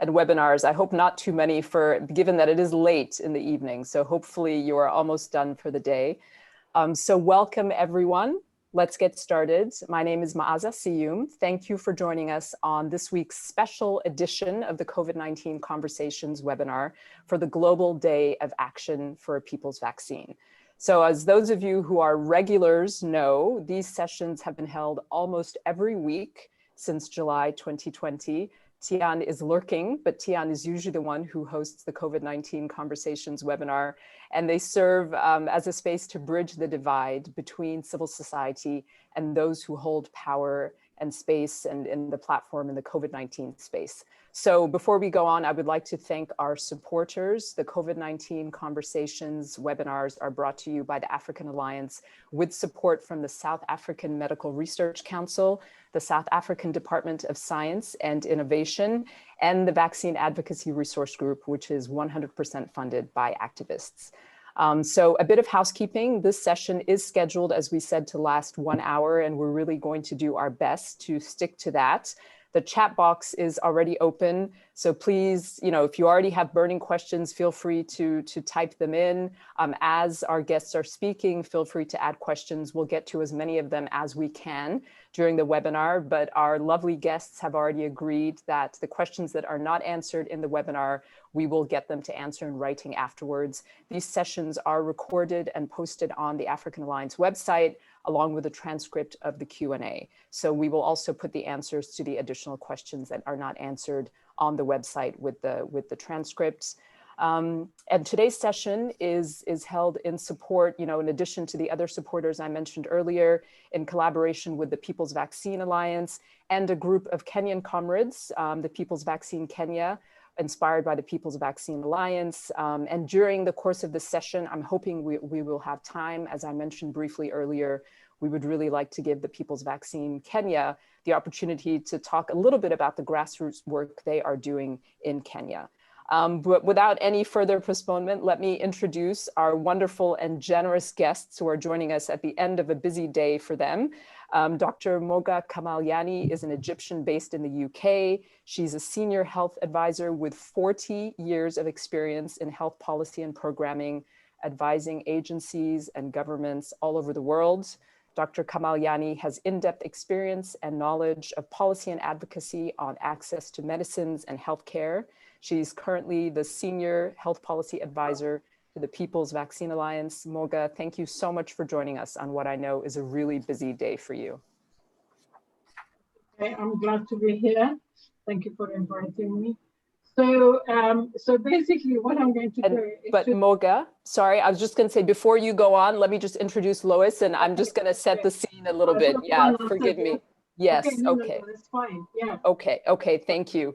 and webinars. I hope not too many given that it is late in the evening. So hopefully you are almost done for the day. So welcome everyone. Let's get started. My name is Maaza Siyum. Thank you for joining us on this week's special edition of the COVID-19 Conversations webinar for the Global Day of Action for a People's Vaccine. So as those of you who are regulars know, these sessions have been held almost every week since July 2020. Tian is lurking, but Tian is usually the one who hosts the COVID-19 Conversations webinar, and they serve as a space to bridge the divide between civil society and those who hold power and space and in the platform in the COVID-19 space. So before we go on, I would like to thank our supporters. The COVID-19 Conversations webinars are brought to you by the African Alliance with support from the South African Medical Research Council, the South African Department of Science and Innovation, and the Vaccine Advocacy Resource Group, which is 100% funded by activists. So a bit of housekeeping. This session is scheduled, as we said, to last 1 hour, and we're really going to do our best to stick to that. The chat box is already open, so please, if you already have burning questions, feel free to type them in. As our guests are speaking, feel free to add questions. We'll get to as many of them as we can during the webinar, but our lovely guests have already agreed that the questions that are not answered in the webinar, we will get them to answer in writing afterwards. These sessions are recorded and posted on the African Alliance website, along with a transcript of the Q&A. So we will also put the answers to the additional questions that are not answered on the website with the transcripts. And today's session is held in support, in addition to the other supporters I mentioned earlier, in collaboration with the People's Vaccine Alliance and a group of Kenyan comrades, the People's Vaccine Kenya, inspired by the People's Vaccine Alliance. And during the course of this session, I'm hoping we will have time. As I mentioned briefly earlier, we would really like to give the People's Vaccine Kenya the opportunity to talk a little bit about the grassroots work they are doing in Kenya. But without any further postponement, let me introduce our wonderful and generous guests who are joining us at the end of a busy day for them. Dr. Mohga Kamal Yanni is an Egyptian based in the UK. She's a senior health advisor with 40 years of experience in health policy and programming, advising agencies and governments all over the world. Dr. Kamal Yanni has in-depth experience and knowledge of policy and advocacy on access to medicines and healthcare. She's currently the senior health policy advisor to the People's Vaccine Alliance. Mohga, thank you so much for joining us on what I know is a really busy day for you. Okay, I'm glad to be here. Thank you for inviting me. So basically what I'm going to do is Mohga, sorry, I was just going to say, before you go on, let me just introduce Lois, and I'm just going to set the scene a little bit. Yeah, forgive me. Yes, okay. No, that's fine, yeah. Okay, thank you.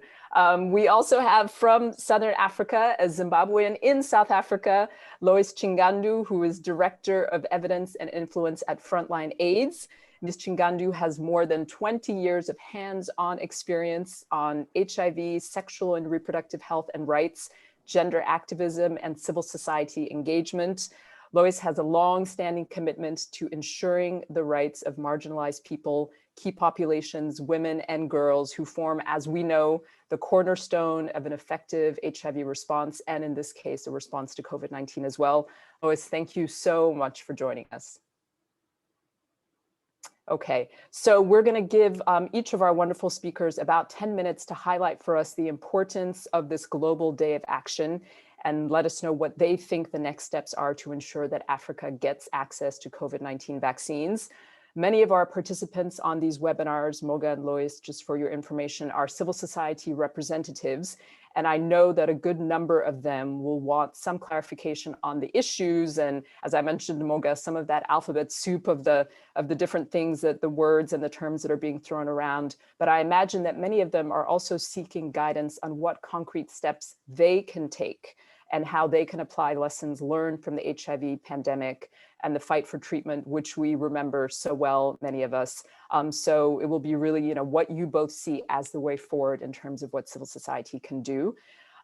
We also have from Southern Africa, a Zimbabwean in South Africa, Lois Chingandu, who is Director of Evidence and Influence at Frontline AIDS. Ms. Chingandu has more than 20 years of hands-on experience on HIV, sexual and reproductive health and rights, gender activism, and civil society engagement. Lois has a long-standing commitment to ensuring the rights of marginalized people, key populations, women and girls who form, as we know, the cornerstone of an effective HIV response, and in this case, a response to COVID-19 as well. Lois, thank you so much for joining us. Okay, so we're going to give each of our wonderful speakers about 10 minutes to highlight for us the importance of this global day of action and let us know what they think the next steps are to ensure that Africa gets access to COVID-19 vaccines. Many of our participants on these webinars, Mohga and Lois, just for your information, are civil society representatives. And I know that a good number of them will want some clarification on the issues. And as I mentioned, Mohga, some of that alphabet soup of the different things, that the words and the terms that are being thrown around. But I imagine that many of them are also seeking guidance on what concrete steps they can take and how they can apply lessons learned from the HIV pandemic and the fight for treatment, which we remember so well, many of us. So it will be really, what you both see as the way forward in terms of what civil society can do.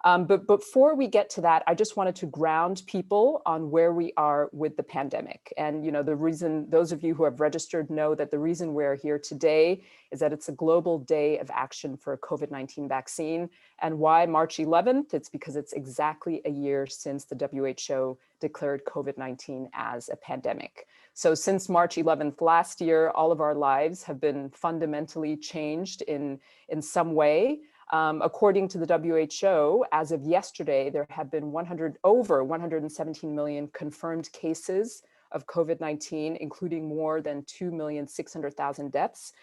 But before we get to that, I just wanted to ground people on where we are with the pandemic. And the reason, those of you who have registered know that the reason we're here today is that it's a global day of action for a COVID-19 vaccine. And why March 11th? It's because it's exactly a year since the WHO declared COVID-19 as a pandemic. So since March 11th last year, all of our lives have been fundamentally changed in some way. According to the WHO, as of yesterday, there have been over 117 million confirmed cases of COVID-19, including more than 2,600,000 deaths.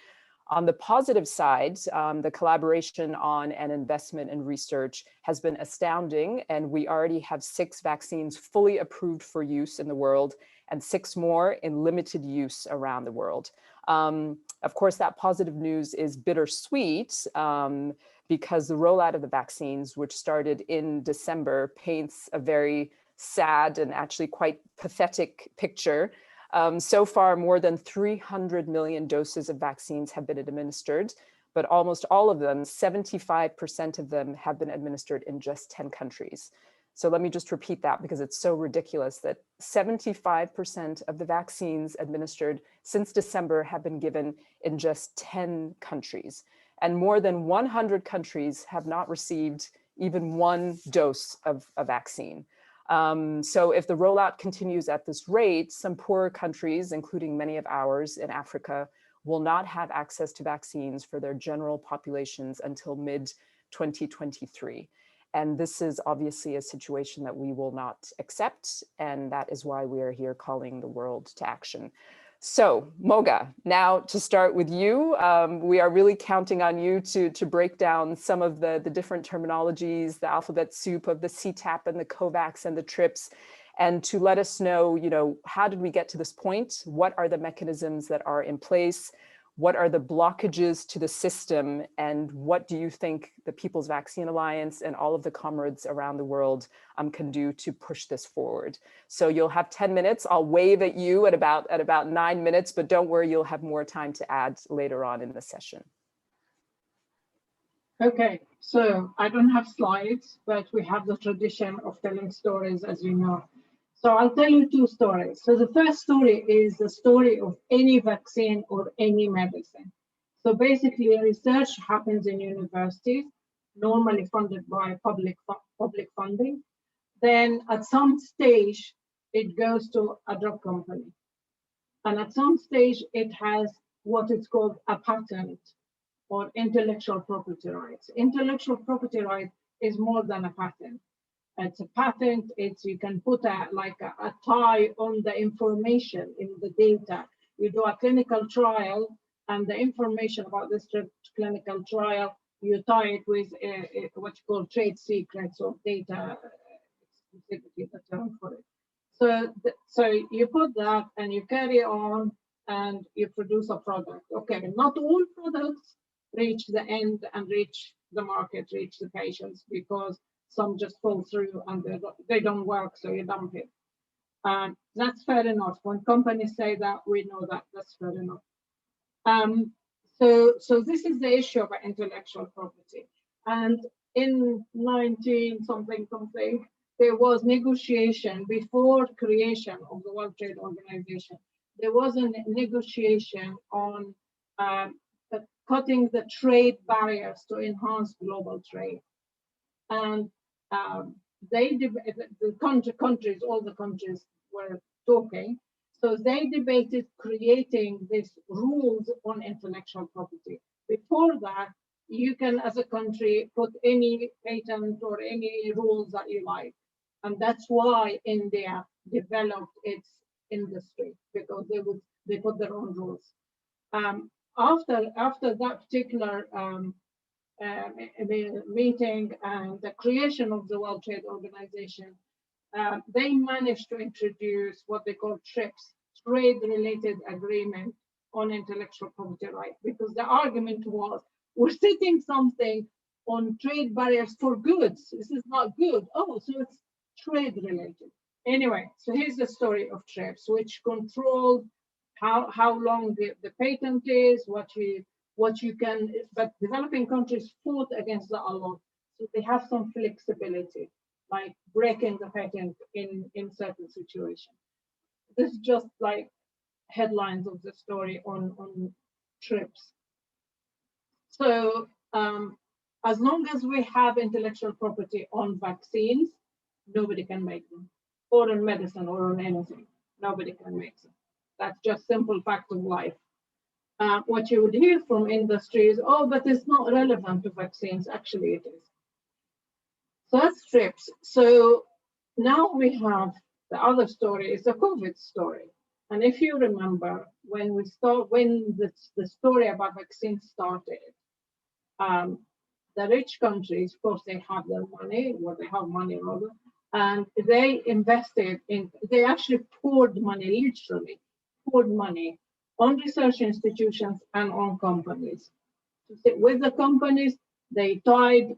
On the positive side, the collaboration on and investment in research has been astounding, and we already have 6 vaccines fully approved for use in the world and 6 more in limited use around the world. Of course, that positive news is bittersweet because the rollout of the vaccines, which started in December, paints a very sad and actually quite pathetic picture. So far, more than 300 million doses of vaccines have been administered, but almost all of them, 75% of them, have been administered in just 10 countries. So let me just repeat that because it's so ridiculous that 75% of the vaccines administered since December have been given in just 10 countries. And more than 100 countries have not received even 1 dose of a vaccine. So if the rollout continues at this rate, some poorer countries, including many of ours in Africa, will not have access to vaccines for their general populations until mid-2023. And this is obviously a situation that we will not accept, and that is why we are here calling the world to action. So, Mohga, now to start with you, we are really counting on you to break down some of the different terminologies, the alphabet soup of the CTAP and the COVAX and the TRIPS, and to let us know, how did we get to this point? What are the mechanisms that are in place? What are the blockages to the system? And what do you think the People's Vaccine Alliance and all of the comrades around the world can do to push this forward? So you'll have 10 minutes. I'll wave at you at about 9 minutes, but don't worry, you'll have more time to add later on in the session. Okay, so I don't have slides, but we have the tradition of telling stories, as you know. So I'll tell you 2 stories. So the first story is the story of any vaccine or any medicine. So basically, research happens in universities, normally funded by public funding. Then at some stage, it goes to a drug company. And at some stage, it has what is called a patent or intellectual property rights. Intellectual property right is more than a patent. It's a patent. You can put a tie on the information in the data. You do a clinical trial, and the information about this clinical trial, you tie it with what you call trade secrets or data exclusivity, the term for it. So you put that and you carry on and you produce a product. Okay, not all products reach the end and reach the market, reach the patients, because some just fall through and they don't work, so you dump it. That's fair enough. When companies say that, we know that that's fair enough. So this is the issue of intellectual property. And in 19-something, there was negotiation before creation of the World Trade Organization. There was a negotiation on cutting the trade barriers to enhance global trade. And countries, all the countries were talking. So they debated creating these rules on intellectual property. Before that, you can, as a country, put any patent or any rules that you like. And that's why India developed its industry, because they put their own rules. After that particular meeting and the creation of the World Trade Organization, they managed to introduce what they call TRIPS, trade-related agreement on intellectual property rights, because the argument was, we're setting something on trade barriers for goods. This is not good. Oh, so it's trade-related. Anyway, so here's the story of TRIPS, which controlled how long the patent is, what you can, but developing countries fought against that a lot. So they have some flexibility, like breaking the patent in certain situations. This is just like headlines of the story on trips. So as long as we have intellectual property on vaccines, nobody can make them, or on medicine, or on anything. Nobody can make them. That's just simple fact of life. What you would hear from industry is, oh, but it's not relevant to vaccines. Actually, it is. So that's trips. So now we have the other story, is the COVID story. And if you remember, when the story about vaccines started, the rich countries, of course, they have their money, or they have money rather, and they invested in, they actually poured money, literally poured money on research institutions and on companies. With the companies, they tied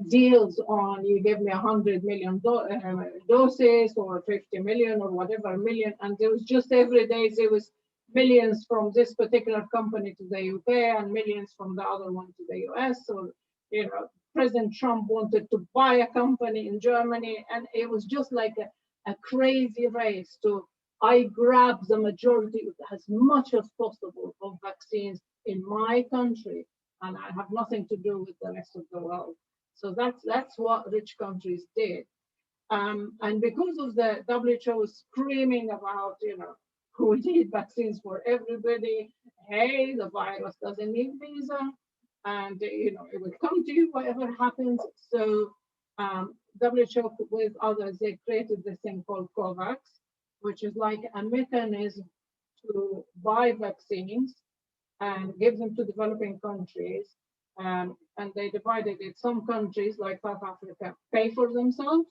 deals on, you give me 100 million doses or 50 million or whatever million, and there was just every day there was millions from this particular company to the UK and millions from the other one to the US. Or, you know, President Trump wanted to buy a company in Germany, and it was just like a crazy race to, I grab the majority as much as possible of vaccines in my country, and I have nothing to do with the rest of the world. So that's what rich countries did. And because of the WHO screaming about, you know, we need vaccines for everybody, hey, the virus doesn't need visa, and, you know, it will come to you, whatever happens. So WHO with others, they created this thing called COVAX, which is like a mechanism to buy vaccines and give them to developing countries. And they divided it. Some countries, like South Africa, pay for themselves,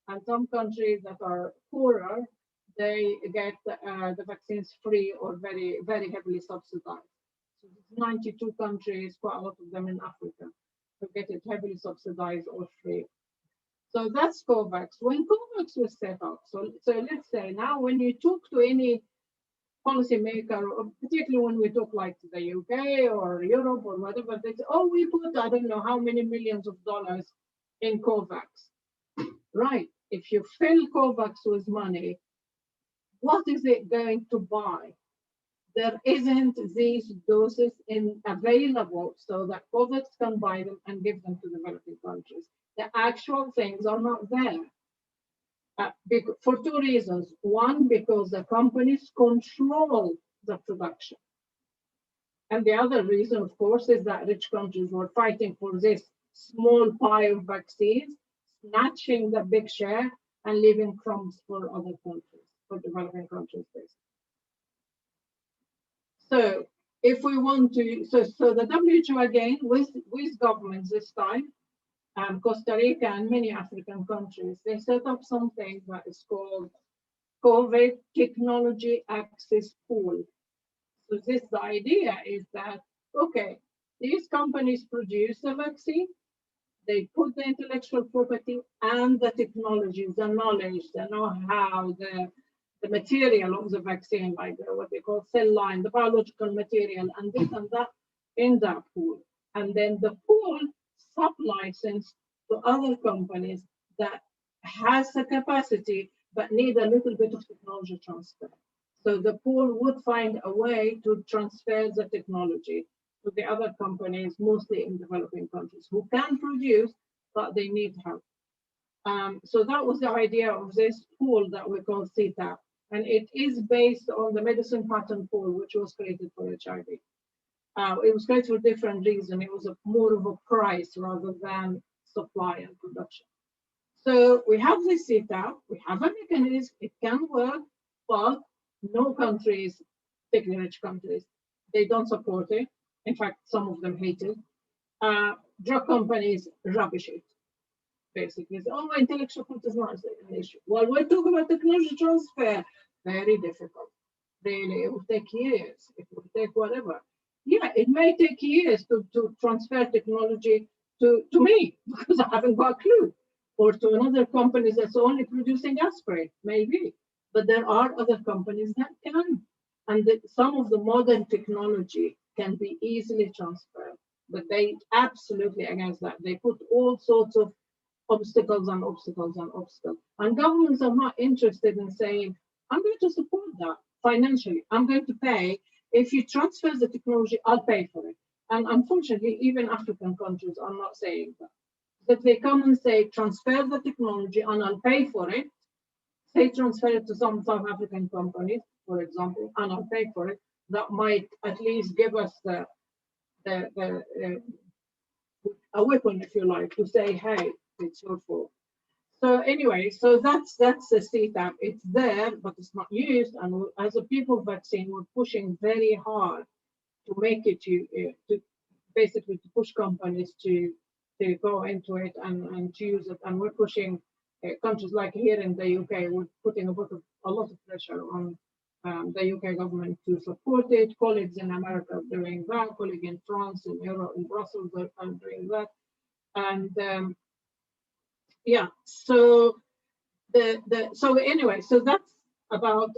and some countries that are poorer, they get the vaccines free or very, very heavily subsidized. So 92 countries, quite a lot of them in Africa, to get it heavily subsidized or free. So that's COVAX. When COVAX was set up, so let's say now when you talk to any policymaker, or particularly when we talk like to the UK or Europe or whatever, they say, oh, we put, I don't know how many millions of dollars in COVAX. Right, if you fill COVAX with money, what is it going to buy? There isn't these doses available so that COVAX can buy them and give them to developing countries. The actual things are not there. For two reasons. One, because the companies control the production. And the other reason, of course, is that rich countries were fighting for this small pie of vaccines, snatching the big share and leaving crumbs for other countries, for developing countries, basically. So if we want to, so the WHO again, with governments this time, Costa Rica and many African countries, they set up something that is called COVID Technology Access Pool. So the idea is that, okay, these companies produce the vaccine, they put the intellectual property and the technology, the knowledge, the know-how, the material of the vaccine, like what they call cell line, the biological material, and this and that in that pool. And then the pool sub-license to other companies that has the capacity but need a little bit of technology transfer. So the pool would find a way to transfer the technology to the other companies, mostly in developing countries, who can produce, but they need help. So that was the idea of this pool that we call CTAP. And it is based on the medicine patent pool, which was created for HIV. It was created for different reasons. It was more of a price rather than supply and production. So we have this CTAP, we have a mechanism, it can work, but no countries, particularly rich countries, they don't support it. In fact, some of them hate it. Drug companies rubbish it, basically. So, oh, intellectual property is not an issue. Well, we're talking about technology transfer, very difficult. Really, it will take years. It will take whatever. Yeah, it may take years to transfer technology to me, because I haven't got a clue, or to another company that's only producing aspirin, maybe. But there are other companies that can. And some of the modern technology can be easily transferred but they absolutely against that. They put all sorts of obstacles and obstacles and obstacles. And governments are not interested in saying, I'm going to support that financially. I'm going to pay. If you transfer the technology, I'll pay for it. And unfortunately, even African countries are not saying that. That they come and say, transfer the technology and I'll pay for it. Say transfer it to some South African companies, for example, and I'll pay for it. That might at least give us a weapon, if you like, to say, hey, it's your fault. So anyway, so that's the CTAP. It's there, but it's not used. And as a people vaccine, we're pushing very hard to make it to basically to push companies to go into it and to use it. And we're pushing countries like here in the UK. We're putting a lot of pressure on the UK government to support it. Colleagues in America are doing that. Colleagues in France and Europe in Brussels are doing that. And yeah, so so anyway, so that's about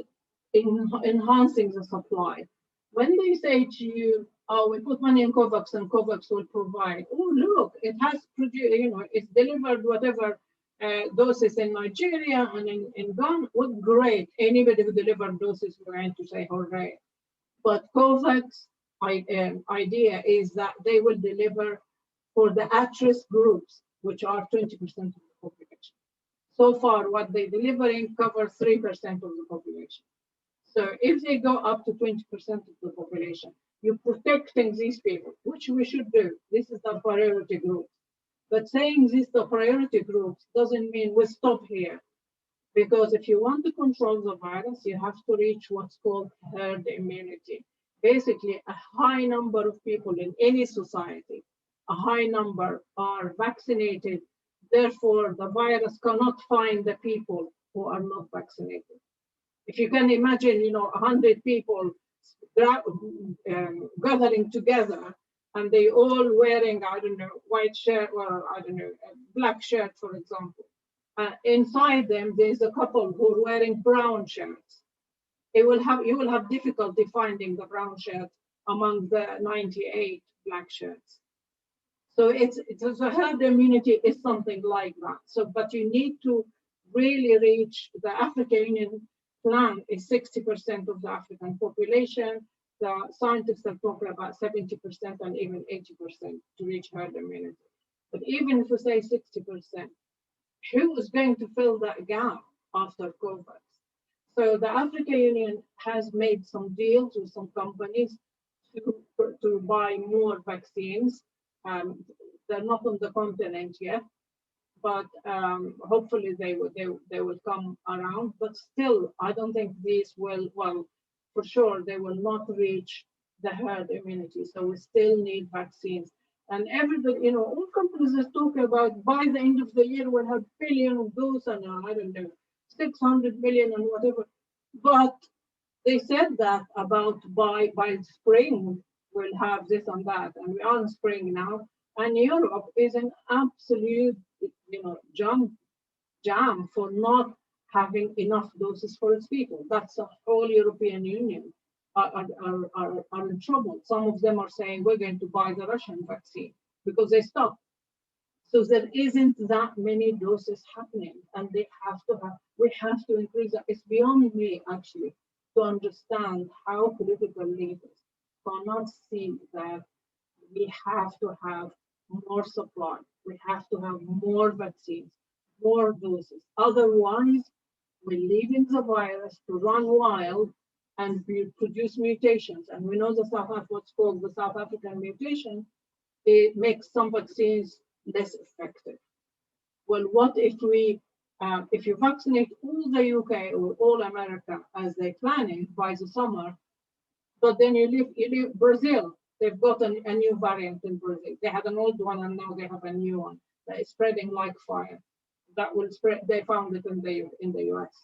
enhancing the supply. When they say to you, oh, we put money in COVAX and COVAX will provide, oh, look, it has produced, it's delivered whatever doses in Nigeria and in Ghana. Well, great. Anybody who delivered doses, we're going to say hooray. But COVAX idea is that they will deliver for the at-risk groups, which are 20% of the population. So far, what they're delivering covers 3% of the population. So if they go up to 20% of the population, you're protecting these people, which we should do. This is the priority group. But saying this the priority groups doesn't mean we stop here. Because if you want to control the virus, you have to reach what's called herd immunity. Basically, a high number of people in any society, a high number are vaccinated. Therefore, the virus cannot find the people who are not vaccinated. If you can imagine, 100 people gathering together and they all wearing, I don't know, white shirt or I don't know, a black shirt, for example. Inside them, there's a couple who are wearing brown shirts. You will have difficulty finding the brown shirt among the 98 black shirts. So so herd immunity is something like that. So, but you need to really reach the African Union plan is 60% of the African population. The scientists are talking about 70% and even 80% to reach herd immunity. But even if we say 60%, who is going to fill that gap after COVID? So the African Union has made some deals with some companies to buy more vaccines. They're not on the continent yet, but hopefully they will come around. But still, I don't think these will, well, for sure, they will not reach the herd immunity. So we still need vaccines. And everybody, all companies are talking about by the end of the year, we'll have billion of doses and I don't know, 600 million and whatever. But they said that about by spring, we'll have this and that. And we are in spring now. And Europe is an absolute, jam for not having enough doses for its people. That's the whole European Union are in trouble. Some of them are saying we're going to buy the Russian vaccine because they stopped. So there isn't that many doses happening, and we have to increase that. It's beyond me actually to understand how political leaders cannot see that we have to have more supply. We have to have more vaccines, more doses. Otherwise, we're leaving the virus to run wild and produce mutations. And we know what's called the South African mutation. It makes some vaccines less effective. Well, what if if you vaccinate all the UK or all America as they're planning by the summer, but then you leave Brazil, they've got a new variant in Brazil. They had an old one and now they have a new one that is spreading like fire. That will spread. They found it in the US.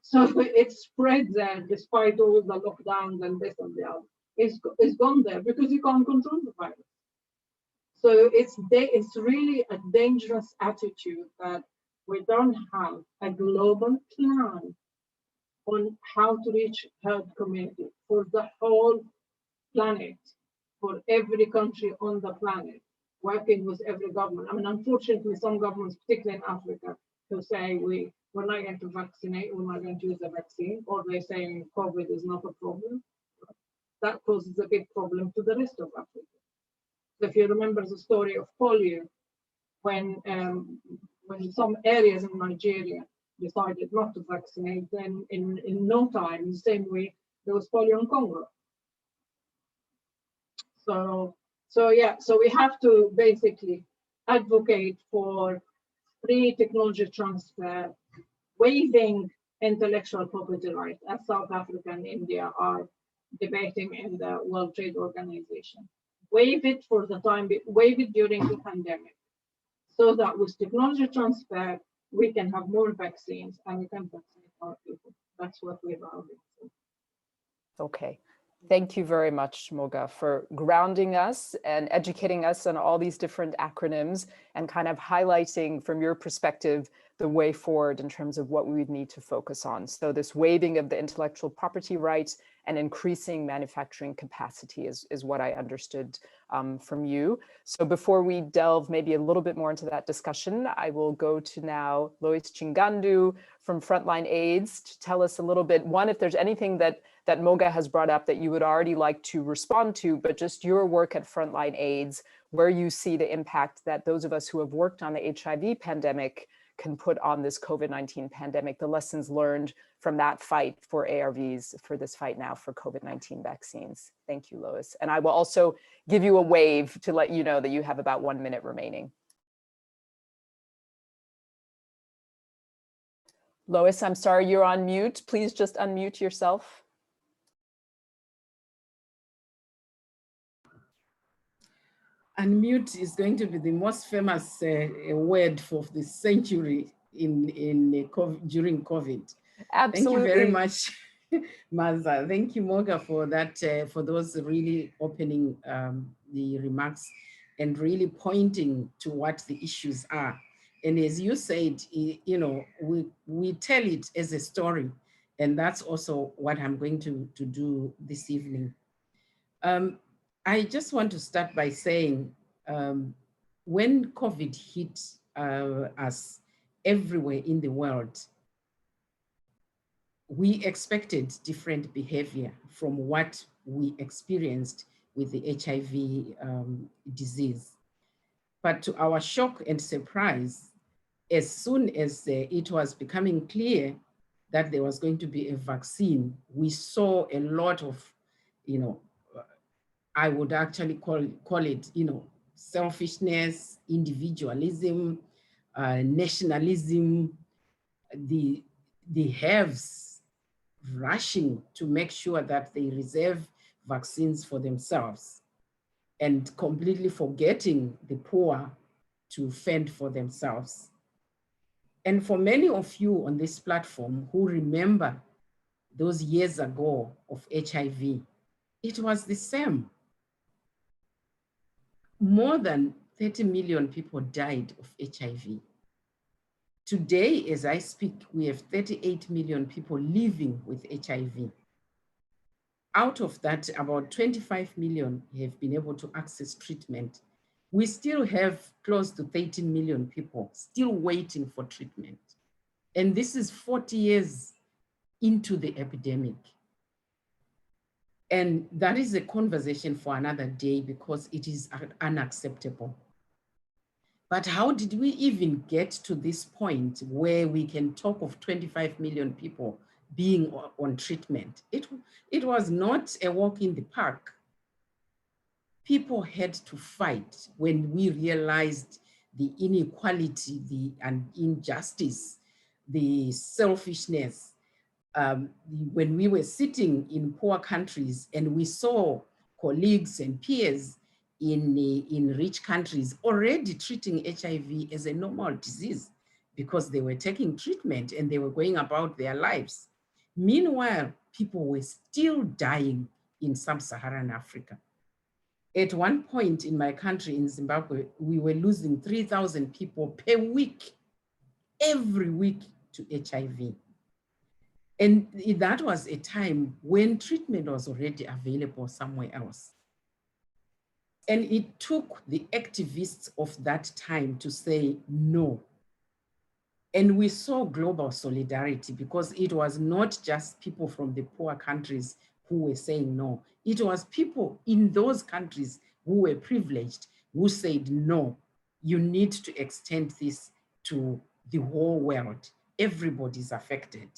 So it spread there despite all the lockdowns and this and the other. It's gone there because you can't control the virus. So it's really a dangerous attitude that we don't have a global plan on how to reach herd community for the whole planet. for every country on the planet, working with every government. I mean, unfortunately, some governments, particularly in Africa, who say we're not going to vaccinate, we're not going to use the vaccine, or they're saying COVID is not a problem. That causes a big problem to the rest of Africa. So if you remember the story of polio, when some areas in Nigeria decided not to vaccinate, then in no time, the same way, there was polio in Congo. So we have to basically advocate for free technology transfer, waiving intellectual property rights, as South Africa and India are debating in the World Trade Organization. Waive it for the time, waive it during the pandemic, so that with technology transfer, we can have more vaccines and we can vaccinate our people. That's what we're arguing for. Okay. Thank you very much, Mohga, for grounding us and educating us on all these different acronyms and kind of highlighting from your perspective the way forward in terms of what we would need to focus on. So this waiving of the intellectual property rights and increasing manufacturing capacity is what I understood from you. So before we delve maybe a little bit more into that discussion, I will go to now Lois Chingandu from Frontline AIDS to tell us a little bit, one, if there's anything that Mohga has brought up that you would already like to respond to, but just your work at Frontline AIDS, where you see the impact that those of us who have worked on the HIV pandemic can put on this COVID-19 pandemic, the lessons learned from that fight for ARVs, for this fight now for COVID-19 vaccines. Thank you, Lois. And I will also give you a wave to let you know that you have about 1 minute remaining. Lois, I'm sorry, you're on mute. Please just unmute yourself. Unmute is going to be the most famous word for the century during COVID. Absolutely. Thank you very much, Maza. Thank you, Mohga, for that, for those really opening the remarks and really pointing to what the issues are. And as you said, you know, we tell it as a story, and that's also what I'm going to do this evening. I just want to start by saying, when COVID hit us everywhere in the world, we expected different behavior from what we experienced with the HIV disease. But to our shock and surprise, as soon as it was becoming clear that there was going to be a vaccine, we saw a lot of, you know, I would actually call it, you know, selfishness, individualism, nationalism, the haves rushing to make sure that they reserve vaccines for themselves and completely forgetting the poor to fend for themselves. And for many of you on this platform who remember those years ago of HIV, it was the same. More than 30 million people died of HIV. Today, as I speak, we have 38 million people living with HIV. Out of that, about 25 million have been able to access treatment. We still have close to 13 million people still waiting for treatment. And this is 40 years into the epidemic. And that is a conversation for another day because it is unacceptable. But how did we even get to this point where we can talk of 25 million people being on treatment? It was not a walk in the park. People had to fight when we realized the inequality, the injustice, the selfishness. When we were sitting in poor countries and we saw colleagues and peers in rich countries already treating HIV as a normal disease because they were taking treatment and they were going about their lives. Meanwhile, people were still dying in sub-Saharan Africa. At one point in my country, in Zimbabwe, we were losing 3,000 people per week, every week to HIV. And that was a time when treatment was already available somewhere else. And it took the activists of that time to say no. And we saw global solidarity, because it was not just people from the poor countries who were saying no. It was people in those countries who were privileged who said, no, you need to extend this to the whole world. Everybody's affected.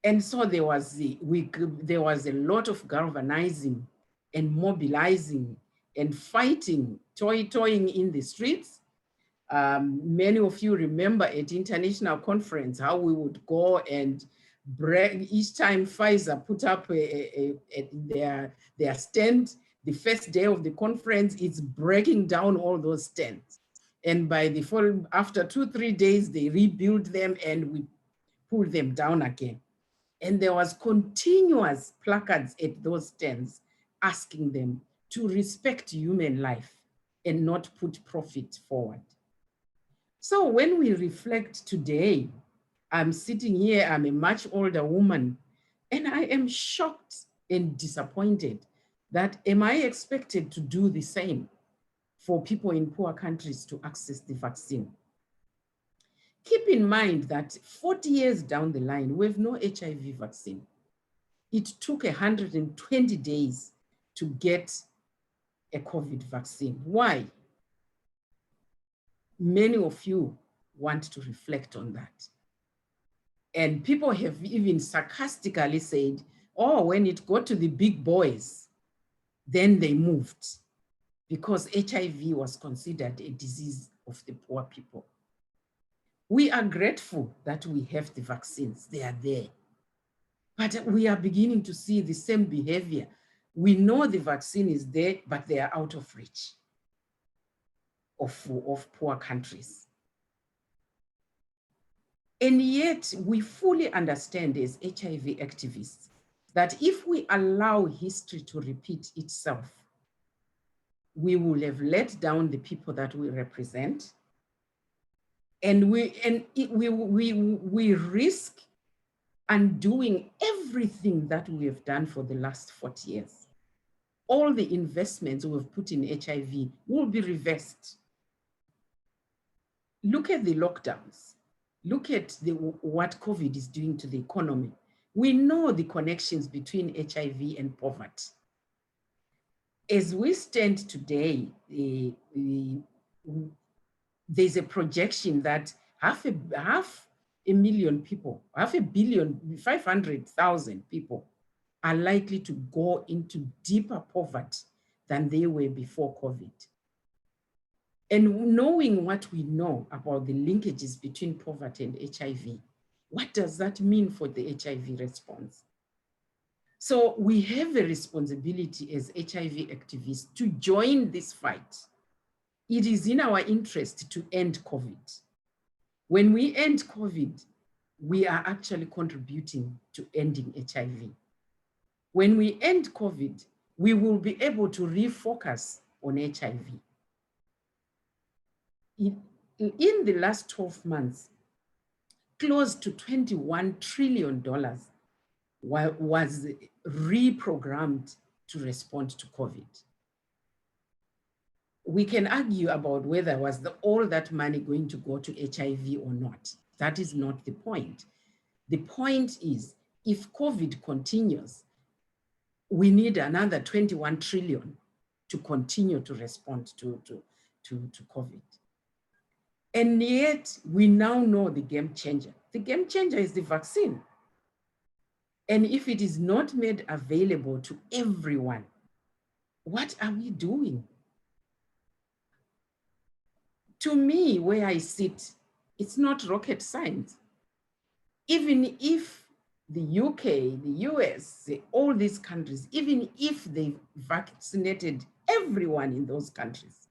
And so there was a lot of galvanizing and mobilizing and fighting, toying in the streets. Many of you remember at international conference how we would go and break each time Pfizer put up their stand. The first day of the conference, it's breaking down all those stands. And by the following, after 2-3 days, they rebuild them and we pull them down again. And there was continuous placards at those stands asking them to respect human life and not put profit forward. So when we reflect today, I'm sitting here, I'm a much older woman, and I am shocked and disappointed that am I expected to do the same for people in poor countries to access the vaccine? Keep in mind that 40 years down the line, we have no HIV vaccine. It took 120 days to get a COVID vaccine. Why? Many of you want to reflect on that. And people have even sarcastically said, oh, when it got to the big boys, then they moved, because HIV was considered a disease of the poor people. We are grateful that we have the vaccines, they are there. But we are beginning to see the same behavior. We know the vaccine is there, but they are out of reach of poor countries. And yet we fully understand as HIV activists that if we allow history to repeat itself, we will have let down the people that we represent. And we risk undoing everything that we have done for the last 40 years. All the investments we've put in HIV will be reversed. Look at the lockdowns. Look at what COVID is doing to the economy. We know the connections between HIV and poverty. As we stand today, there's a projection that half a million people, 500,000 people are likely to go into deeper poverty than they were before COVID. And knowing what we know about the linkages between poverty and HIV, what does that mean for the HIV response? So we have a responsibility as HIV activists to join this fight. It is in our interest to end COVID. When we end COVID, we are actually contributing to ending HIV. When we end COVID, we will be able to refocus on HIV. In the last 12 months, close to $21 trillion was reprogrammed to respond to COVID. We can argue about whether was all that money going to go to HIV or not. That is not the point. The point is, if COVID continues, we need another 21 trillion to continue to respond to COVID. And yet we now know the game changer. The game changer is the vaccine. And if it is not made available to everyone, what are we doing? To me, where I sit, it's not rocket science. Even if the UK, the US, all these countries, even if they vaccinated everyone in those countries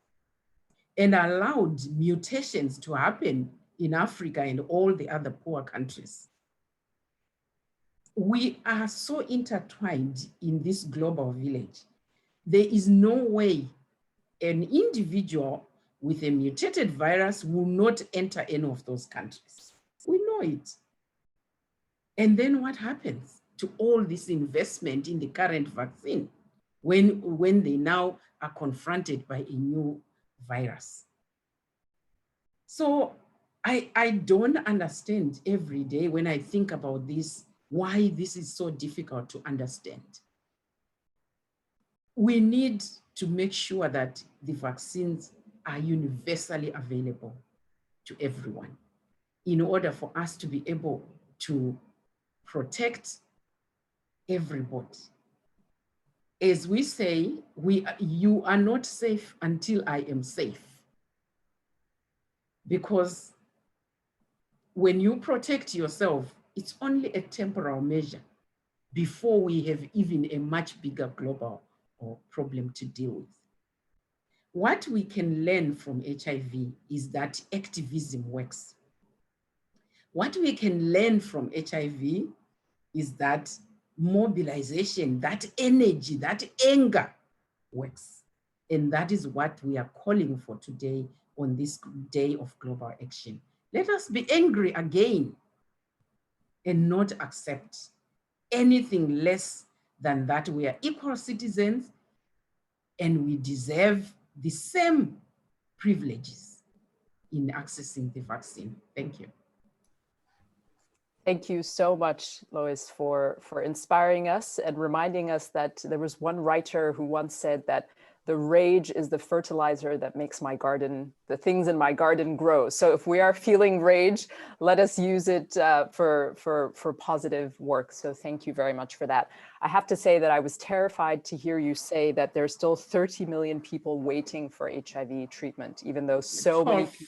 and allowed mutations to happen in Africa and all the other poor countries, we are so intertwined in this global village. There is no way an individual with a mutated virus will not enter any of those countries. We know it. And then what happens to all this investment in the current vaccine? when they now are confronted by a new virus. So I don't understand every day when I think about this, why this is so difficult to understand. We need to make sure that the vaccines are universally available to everyone in order for us to be able to protect everybody. As we say, you are not safe until I am safe. Because when you protect yourself, it's only a temporal measure before we have even a much bigger global problem to deal with. What we can learn from HIV is that activism works. What we can learn from HIV is that mobilization, that energy, that anger works. And that is what we are calling for today on this day of global action. Let us be angry again and not accept anything less than that. We are equal citizens and we deserve the same privileges in accessing the vaccine. Thank you. Thank you so much, Lois, for inspiring us and reminding us that there was one writer who once said that the rage is the fertilizer that makes my garden, the things in my garden grow. So if we are feeling rage, let us use it for positive work. So thank you very much for that. I have to say that I was terrified to hear you say that there's still 30 million people waiting for HIV treatment, even though so many people,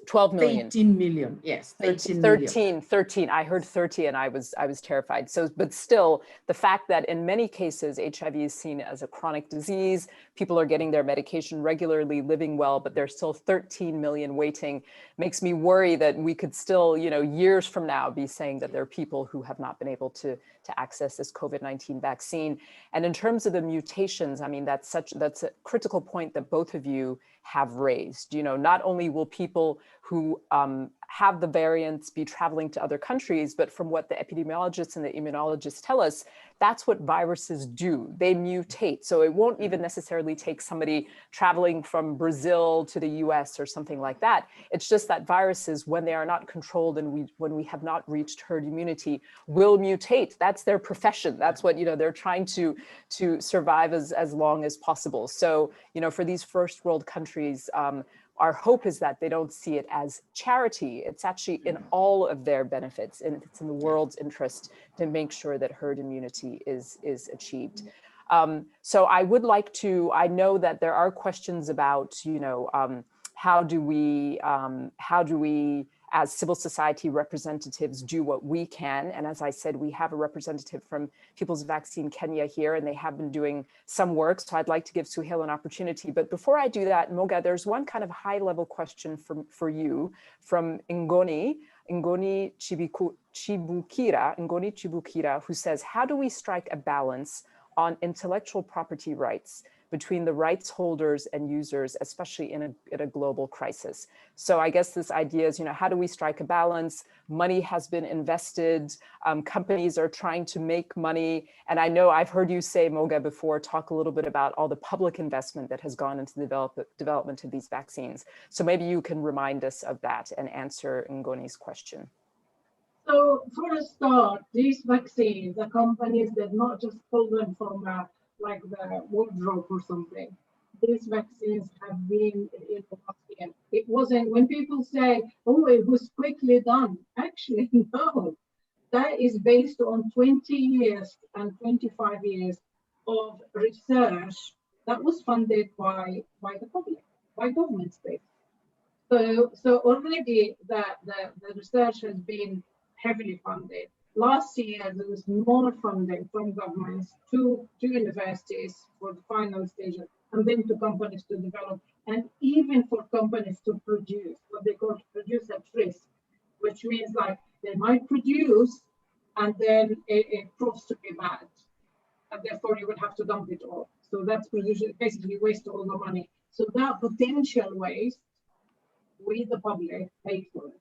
12 million. 13 million, yes, 13 million. 13, I heard 30 and I was terrified. So, but still, the fact that in many cases, HIV is seen as a chronic disease, people are getting their medication regularly, living well, but there's still 13 million waiting, makes me worry that we could still, years from now be saying that there are people who have not been able to access this COVID-19 vaccine. And in terms of the mutations, I mean, that's a critical point that both of you have raised. Not only will people who have the variants be traveling to other countries, but from what the epidemiologists and the immunologists tell us, that's what viruses do. They mutate. So it won't even necessarily take somebody traveling from Brazil to the US or something like that. It's just that viruses, when they are not controlled and when we have not reached herd immunity, will mutate. That's their profession. That's what, they're trying to survive as long as possible. So, for these first world countries, our hope is that they don't see it as charity. It's actually in all of their benefits, and it's in the world's interest to make sure that herd immunity is achieved. So I would like to, I know that there are questions about, how do we, as civil society representatives, do what we can. And as I said, we have a representative from People's Vaccine Kenya here, and they have been doing some work. So I'd like to give Suhail an opportunity. But before I do that, Mohga, there's one kind of high level question for you from Ngoni Chibukira, who says, how do we strike a balance on intellectual property rights between the rights holders and users, especially in a global crisis? So I guess this idea is, how do we strike a balance? Money has been invested, companies are trying to make money. And I know I've heard you say, Mohga, before, talk a little bit about all the public investment that has gone into the development of these vaccines. So maybe you can remind us of that and answer Ngoni's question. So for a start, these vaccines, the companies did not just pull them from like the wardrobe or something. These vaccines have been in the market. It wasn't, when people say, oh, it was quickly done. Actually, no. That is based on 20 years and 25 years of research that was funded by the public, by governments. So already the research has been heavily funded. Last year, there was more funding from governments to universities for the final stage, and then to companies to develop, and even for companies to produce, what they call produce at risk, which means like they might produce and then it proves to be bad, and therefore you would have to dump it all. So that's basically waste all the money. So that potential waste, we the public pay for it.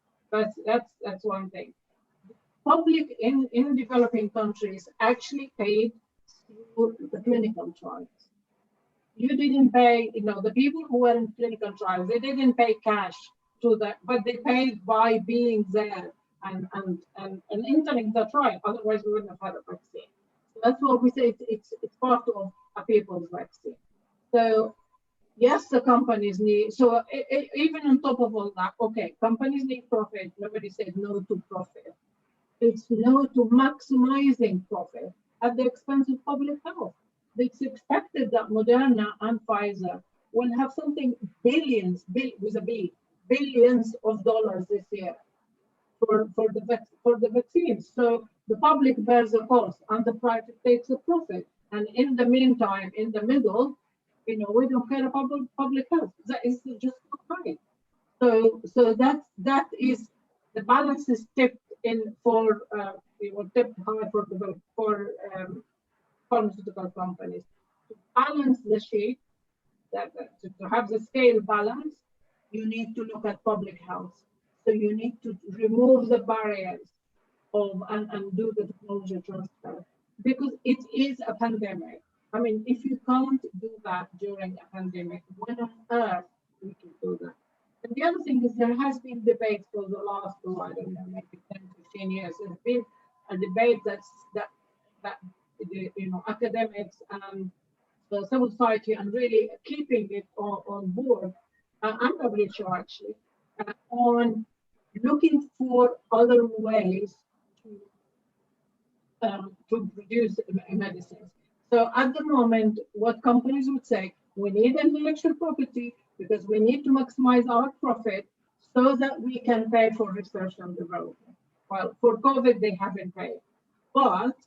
That's one thing. Public in developing countries actually paid through the clinical trials. You didn't pay, the people who were in clinical trials, they didn't pay cash to that, but they paid by being there and entering the trial. Otherwise, we wouldn't have had a vaccine. So that's what we say. It's part of a people's vaccine. So yes, the companies need. So even on top of all that, okay, companies need profit. Nobody said no to profit. It's no to maximizing profit at the expense of public health. It's expected that Moderna and Pfizer will have something billions of dollars this year for the vaccines. So the public bears the cost and the private takes the profit. And in the meantime, in the middle, we don't care about public health. That is just not right. So that is the balance is tipped in for tipped high for pharmaceutical companies. To balance the sheet, to have the scale balance, you need to look at public health. So you need to remove the barriers and do the technology transfer, because it is a pandemic. I mean, if you can't do that during a pandemic, when on earth we can do that? And the other thing is there has been debate for the last, I don't know, maybe 10, 15 years. There's been a debate that academics and the civil society and really keeping it on board, and WHO actually, on looking for other ways to produce medicines. So at the moment, what companies would say, we need intellectual property because we need to maximize our profit so that we can pay for research and development. Well, for COVID, they haven't paid. But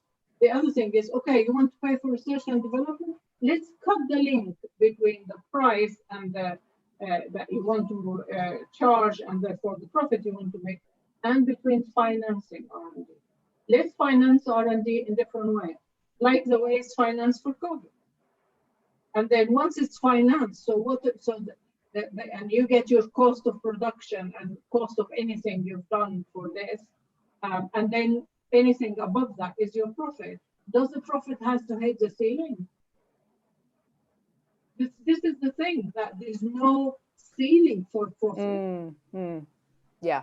the other thing is, okay, you want to pay for research and development? Let's cut the link between the price and that you want to charge and therefore the profit you want to make, and between financing R&D. Let's finance R&D in different ways, like the way it's financed for COVID. And then once it's financed, and you get your cost of production and cost of anything you've done for this, and then anything above that is your profit. Does the profit has to hit the ceiling? This is the thing, that there's no ceiling for profit. Yeah,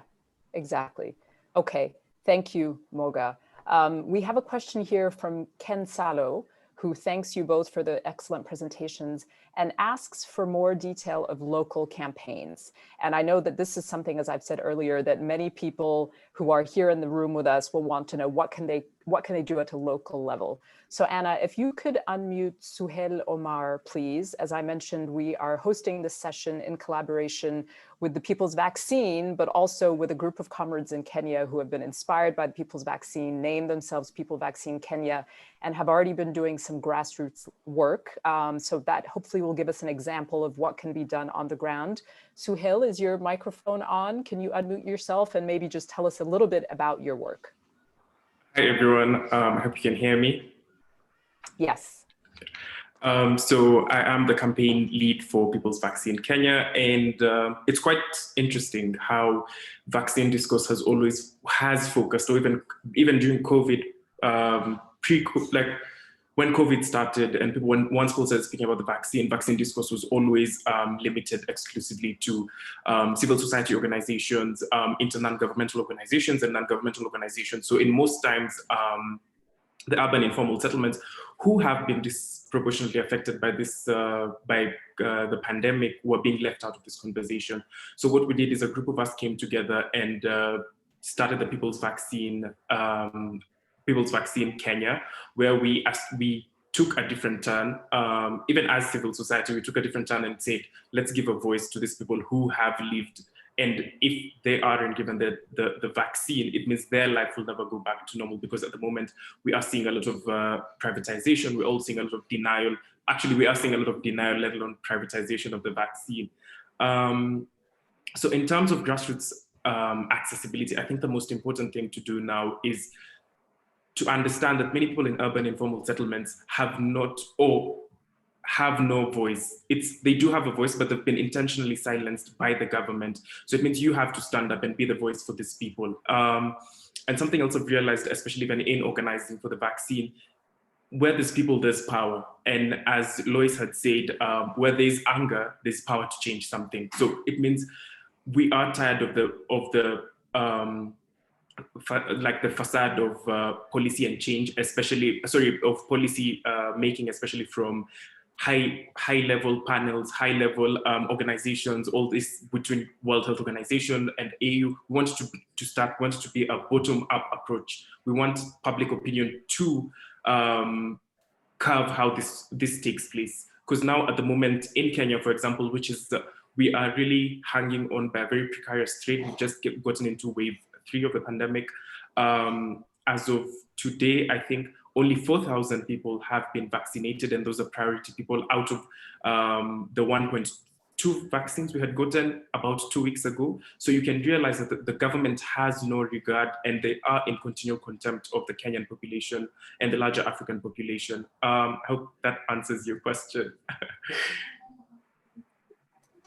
exactly. Okay, thank you, Mohga. We have a question here from Ken Salo, who thanks you both for the excellent presentations and asks for more detail of local campaigns. And I know that this is something, as I've said earlier, that many people who are here in the room with us will want to know what can they do at a local level. So Anna, if you could unmute Suhail Omar, please. As I mentioned, we are hosting this session in collaboration with the People's Vaccine, but also with a group of comrades in Kenya who have been inspired by the People's Vaccine, named themselves People Vaccine Kenya, and have already been doing some grassroots work. So that hopefully will give us an example of what can be done on the ground. Suhail, is your microphone on? Can you unmute yourself and maybe just tell us a little bit about your work? Hi, everyone. I hope you can hear me. Yes. So I am the campaign lead for People's Vaccine Kenya, and it's quite interesting how vaccine discourse has focused, or even during COVID, when COVID started and once people started speaking about the vaccine discourse was always limited exclusively to civil society organizations, into non-governmental organizations and non-governmental organizations. So in most times, the urban informal settlements who have been disproportionately affected by the pandemic were being left out of this conversation. So what we did is a group of us came together and started the People's Vaccine Kenya, where we took a different turn. Even as civil society, we took a different turn and said, let's give a voice to these people who have lived. And if they aren't given the vaccine, it means their life will never go back to normal, because at the moment we are seeing a lot of privatization. We're all seeing a lot of denial. Actually, we are seeing a lot of denial, let alone privatization of the vaccine. So in terms of grassroots accessibility, I think the most important thing to do now is to understand that many people in urban informal settlements have no voice. They do have a voice, but they've been intentionally silenced by the government. So it means you have to stand up and be the voice for these people. And something else I've realized, especially when in organizing for the vaccine, where there's people, there's power. And as Lois had said, where there's anger, there's power to change something. So it means we are tired of the facade of policy and change, especially, of policy making, especially from high level panels, high level organizations, all this between World Health Organization and AU. We want to be a bottom up approach. We want public opinion to curve how this takes place. Because now at the moment in Kenya, for example, which is we are really hanging on by a very precarious thread. We've just gotten into wave 3 of the pandemic. As of today, I think only 4,000 people have been vaccinated, and those are priority people out of the 1.2 vaccines we had gotten about 2 weeks ago. So you can realize that the government has no regard, and they are in continual contempt of the Kenyan population and the larger African population. I hope that answers your question.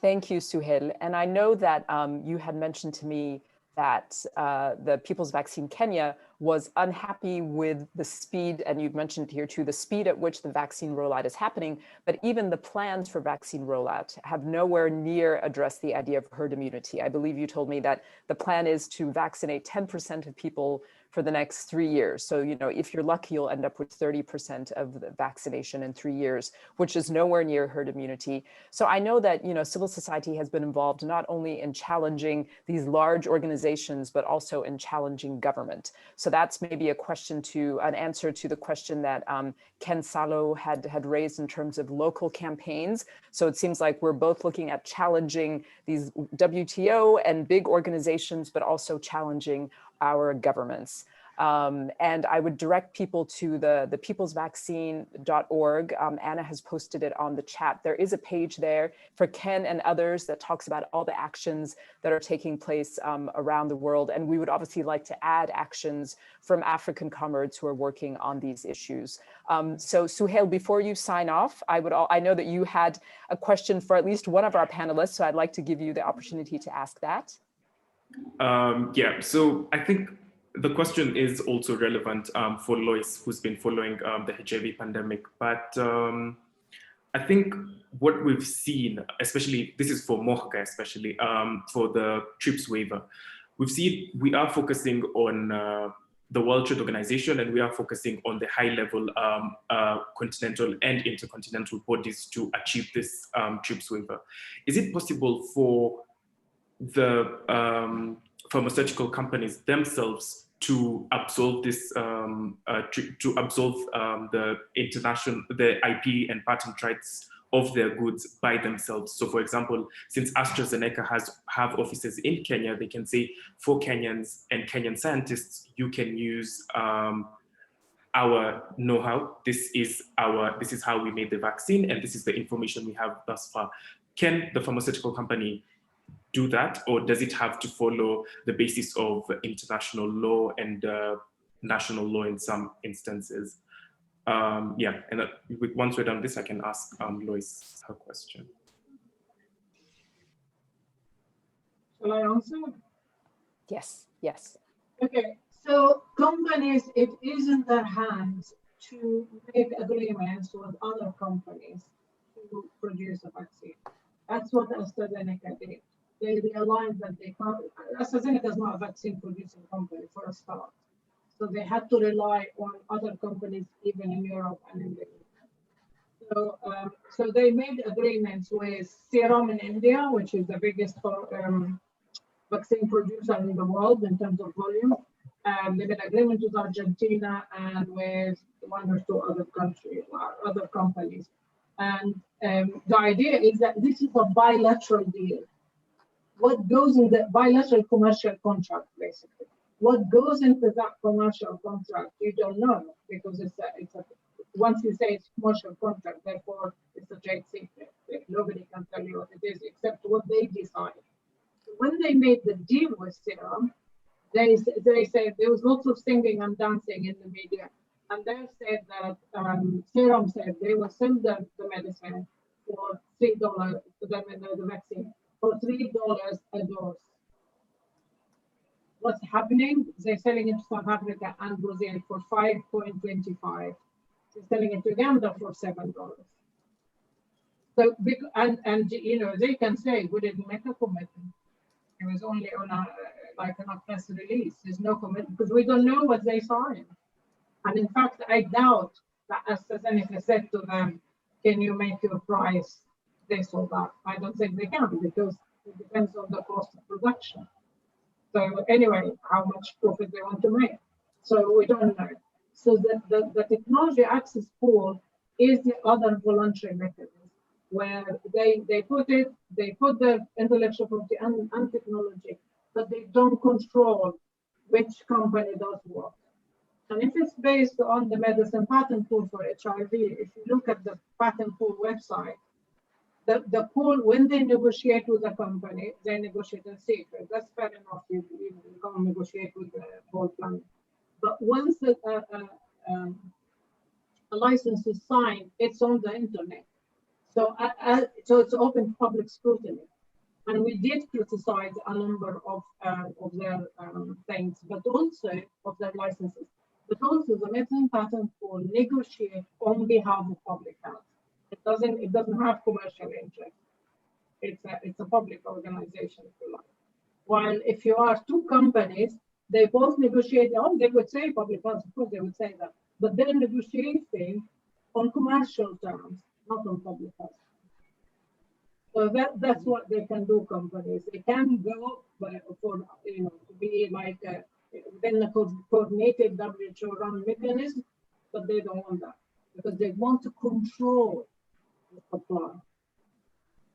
Thank you, Suhail. And I know that you had mentioned to me that the People's Vaccine Kenya was unhappy with the speed, and you've mentioned here too, the speed at which the vaccine rollout is happening, but even the plans for vaccine rollout have nowhere near addressed the idea of herd immunity. I believe you told me that the plan is to vaccinate 10% of people for the next 3 years. So, you know, if you're lucky, you'll end up with 30% of the vaccination in 3 years, which is nowhere near herd immunity. So I know that, you know, civil society has been involved not only in challenging these large organizations, but also in challenging government. So that's maybe an answer to the question that Ken Salo had raised in terms of local campaigns. So it seems like we're both looking at challenging these WTO and big organizations, but also challenging our governments. And I would direct people to the peoplesvaccine.org. Anna has posted it on the chat. There is a page there for Ken and others that talks about all the actions that are taking place around the world. And we would obviously like to add actions from African comrades who are working on these issues. So Suhail, before you sign off, I know that you had a question for at least one of our panelists, so I'd like to give you the opportunity to ask that. Yeah, so I think the question is also relevant for Lois, who's been following the HIV pandemic. But I think what we've seen, especially, this is for Mohga, especially for the TRIPS waiver, we are focusing on the World Trade Organization, and we are focusing on the high level continental and intercontinental bodies to achieve this TRIPS waiver. Is it possible for the pharmaceutical companies themselves to absolve this, the IP and patent rights of their goods by themselves? So for example, since AstraZeneca have offices in Kenya, they can say, for Kenyans and Kenyan scientists, you can use our know-how. This is how we made the vaccine, and this is the information we have thus far. Can the pharmaceutical company do that, or does it have to follow the basis of international law and national law in some instances? Yeah, and once we're done this, I can ask Lois her question. Shall I answer? Yes, yes. Okay, so companies, it is in their hands to make agreements with other companies to produce a vaccine. That's what AstraZeneca did. They realized that AstraZeneca is not a vaccine producing company for a start. So they had to rely on other companies, even in Europe and in the US. So they made agreements with Serum in India, which is the biggest vaccine producer in the world in terms of volume. They made agreements with Argentina and with 1 or 2 other countries, other companies. And the idea is that this is a bilateral deal. What goes in the bilateral commercial contract, basically? What goes into that commercial contract, you don't know, because once you say it's commercial contract, therefore it's a trade secret. Nobody can tell you what it is except what they decide. So when they made the deal with Serum, they said there was lots of singing and dancing in the media, and they said that Serum said they will send them the medicine for $3, the vaccine, for $3 a dose. What's happening? They're selling it to South Africa and Brazil for 5.25. is selling in Uganda for $7. So, and you know, they can say we didn't make a commitment. It was only on a press release. There's no commitment because we don't know what they signed. And in fact, I doubt that AstraZeneca said to them, "Can you make your price this or that?" I don't think they can because it depends on the cost of production. So anyway, how much profit they want to make. So we don't know. So the technology access pool is the other voluntary mechanism where they put the intellectual property and technology, but they don't control which company does what. And if it's based on the medicine patent pool for HIV, if you look at the patent pool website, the pool, when they negotiate with a company, they negotiate in secret. That's fair enough. You can't negotiate with the whole planet. But once a license is signed, it's on the internet. So, so it's open to public scrutiny. And we did criticize a number of their things, but also of their licenses. But also the medicine patent pool negotiate on behalf of public health. It doesn't have commercial interest. It's a public organization, if you like. While if you are two companies, they both negotiate. Oh, they would say public health, of course they would say that, but they're negotiating on commercial terms, not on public health. So that's what they can do. Companies, they can go for to be like within a coordinated WHO run mechanism, but they don't want that because they want to control the supply.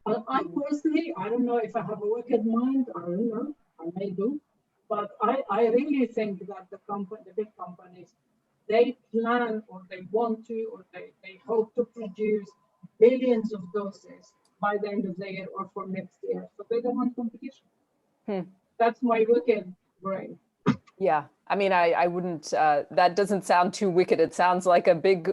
I personally, I don't know if I have a wicked mind. I don't know. I may do, but I really think that the big companies, they plan or they want to or they hope to produce billions of doses by the end of the year or for next year. So they don't want competition. That's my wicked brain. Yeah, I mean, I wouldn't, that doesn't sound too wicked. It sounds like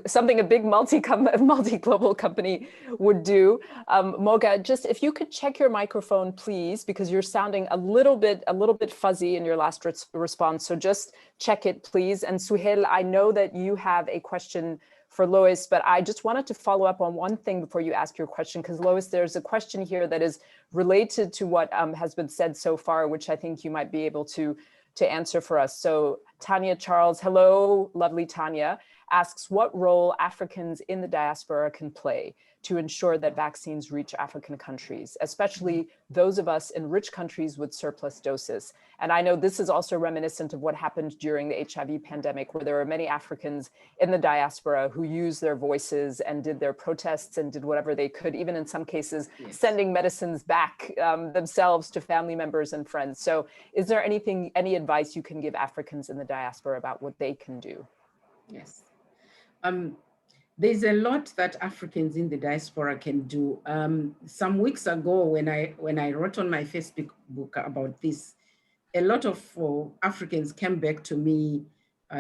something a big multi-global company would do. Mohga, just if you could check your microphone, please, because you're sounding a little bit fuzzy in your last response. So just check it, please. And Suhail, I know that you have a question for Lois, but I just wanted to follow up on one thing before you ask your question, because Lois, there's a question here that is related to what has been said so far, which I think you might be able to answer for us. So Tanya Charles, hello, lovely Tanya, asks what role Africans in the diaspora can play to ensure that vaccines reach African countries, especially those of us in rich countries with surplus doses. And I know this is also reminiscent of what happened during the HIV pandemic, where there were many Africans in the diaspora who used their voices and did their protests and did whatever they could, even in some cases, sending medicines back themselves to family members and friends. So is there any advice you can give Africans in the diaspora about what they can do? Yes. There's a lot that Africans in the diaspora can do. Some weeks ago, when I wrote on my Facebook about this, a lot of Africans came back to me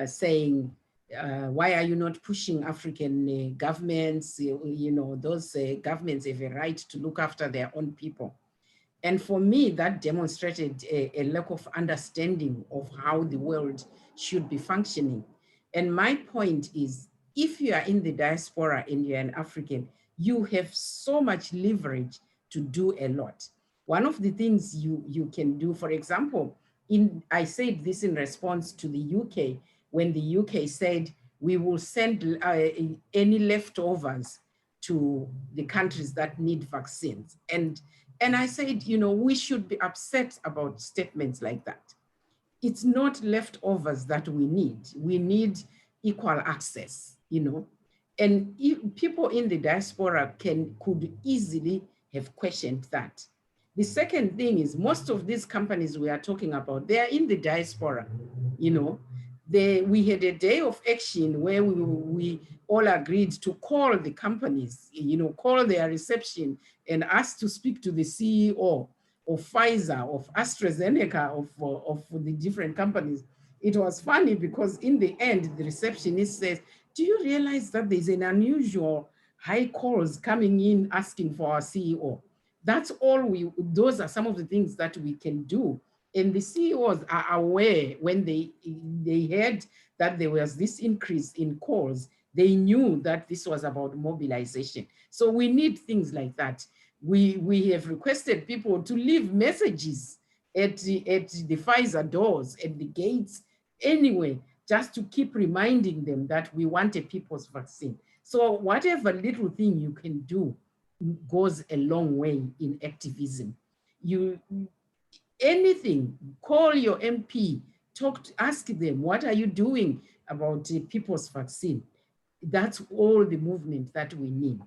saying, why are you not pushing African governments? Those governments have a right to look after their own people. And for me, that demonstrated a lack of understanding of how the world should be functioning. And my point is, if you are in the diaspora and you're an African, you have so much leverage to do a lot. One of the things you can do, for example, I said this in response to the UK, when the UK said, we will send any leftovers to the countries that need vaccines. And I said, we should be upset about statements like that. It's not leftovers that we need. We need equal access, and people in the diaspora could easily have questioned that. The second thing is, most of these companies we are talking about, they are in the diaspora. We had a day of action where we all agreed to call the companies, call their reception and ask to speak to the CEO of Pfizer, of AstraZeneca, of the different companies. It was funny because in the end, the receptionist says, do you realize that there's an unusual high calls coming in asking for our CEO? That's all those are some of the things that we can do. And the CEOs are aware when they heard that there was this increase in calls, They knew that this was about mobilization. So we need things like that. We have requested people to leave messages at the Pfizer doors, at the gates, anyway, just to keep reminding them that we want a people's vaccine. So whatever little thing you can do goes a long way in activism. Anything, call your MP, ask them, what are you doing about the people's vaccine? That's all the movement that we need.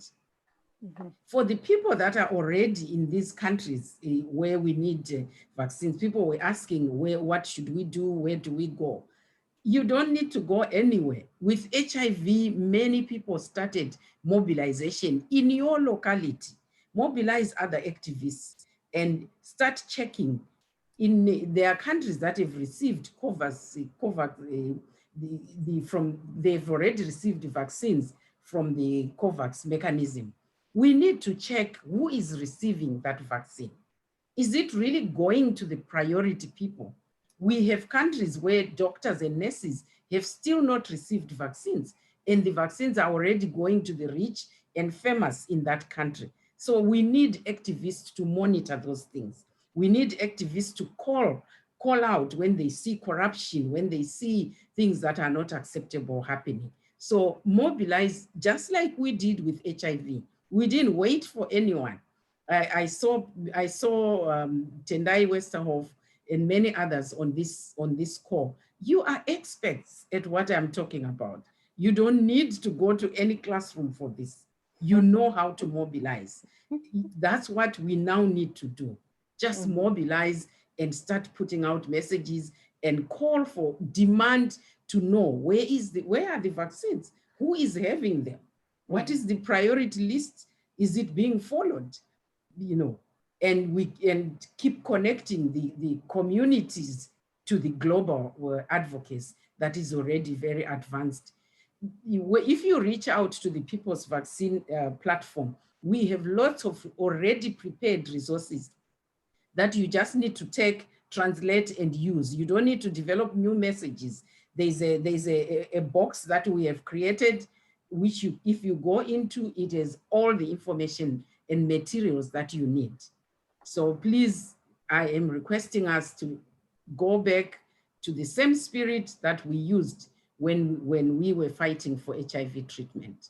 Mm-hmm. For the people that are already in these countries where we need vaccines, people were asking, what should we do? Where do we go? You don't need to go anywhere. With HIV, many people started mobilization in your locality. Mobilize other activists and start checking. There are countries that have received they've already received vaccines from the COVAX mechanism. We need to check who is receiving that vaccine. Is it really going to the priority people? We have countries where doctors and nurses have still not received vaccines, and the vaccines are already going to the rich and famous in that country. So we need activists to monitor those things. We need activists to call out when they see corruption, when they see things that are not acceptable happening. So mobilize, just like we did with HIV. We didn't wait for anyone. I saw Tendai Westerhoff and many others on this call. You are experts at what I'm talking about. You don't need to go to any classroom for this. You know how to mobilize. That's what we now need to do. Just mobilize and start putting out messages and call for, demand to know where are the vaccines? Who is having them? What is the priority list? Is it being followed? You know, and keep connecting the communities to the global advocates that is already very advanced. If you reach out to the People's Vaccine platform, we have lots of already prepared resources that you just need to take, translate, and use. You don't need to develop new messages. There's a box that we have created, which if you go into, it has all the information and materials that you need. So please, I am requesting us to go back to the same spirit that we used when we were fighting for HIV treatment.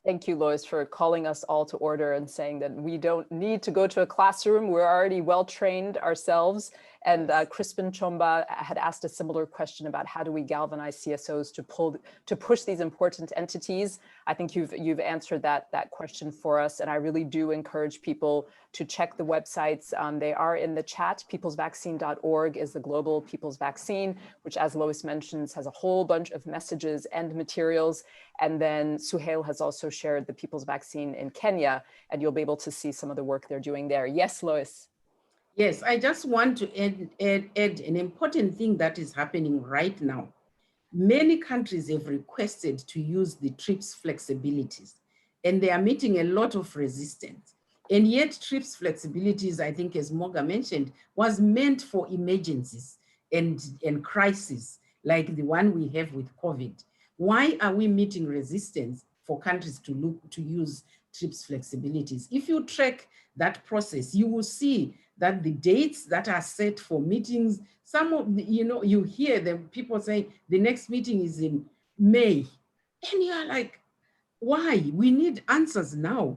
Thank you, Lois, for calling us all to order and saying that we don't need to go to a classroom. We're already well-trained ourselves. And Crispin Chomba had asked a similar question about how do we galvanize CSOs to push these important entities. I think you've answered that question for us. And I really do encourage people to check the websites. They are in the chat. peoplesvaccine.org is the global People's Vaccine, which, as Lois mentions, has a whole bunch of messages and materials. And then Suhail has also shared the People's Vaccine in Kenya, and you'll be able to see some of the work they're doing there. Yes, Lois. Yes, I just want to add an important thing that is happening right now. Many countries have requested to use the TRIPS flexibilities, and they are meeting a lot of resistance. And yet TRIPS flexibilities, I think, as Mohga mentioned, was meant for emergencies and crises like the one we have with COVID. Why are we meeting resistance for countries to use TRIPS flexibilities? If you track that process, you will see that the dates that are set for meetings, some of you hear the people saying the next meeting is in May. And you're like, why? We need answers now.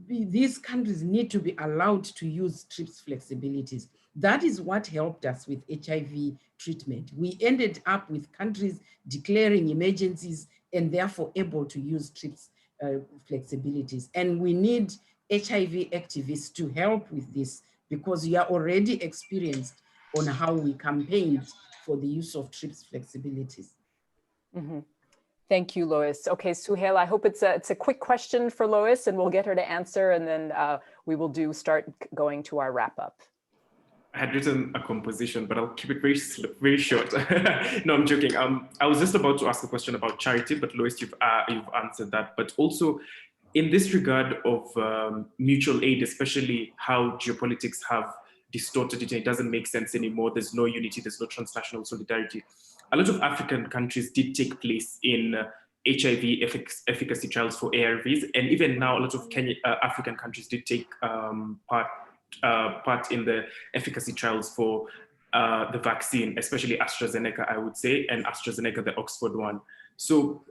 These countries need to be allowed to use TRIPS flexibilities. That is what helped us with HIV treatment. We ended up with countries declaring emergencies and therefore able to use TRIPS flexibilities. And we need HIV activists to help with this because you are already experienced on how we campaigned for the use of TRIPS flexibilities. Mm-hmm. Thank you, Lois. Okay, Suhail, I hope it's a quick question for Lois and we'll get her to answer, and then we will start going to our wrap up. I had written a composition, but I'll keep it very short. No, I'm joking. I was just about to ask a question about charity, but Lois, you've answered that. But also, in this regard of mutual aid, especially how geopolitics have distorted it and it doesn't make sense anymore. There's no unity, there's no transnational solidarity. A lot of African countries did take place in HIV efficacy trials for ARVs, and even now a lot of African countries did take part in the efficacy trials for the vaccine, especially AstraZeneca, I would say, and AstraZeneca, the Oxford one. So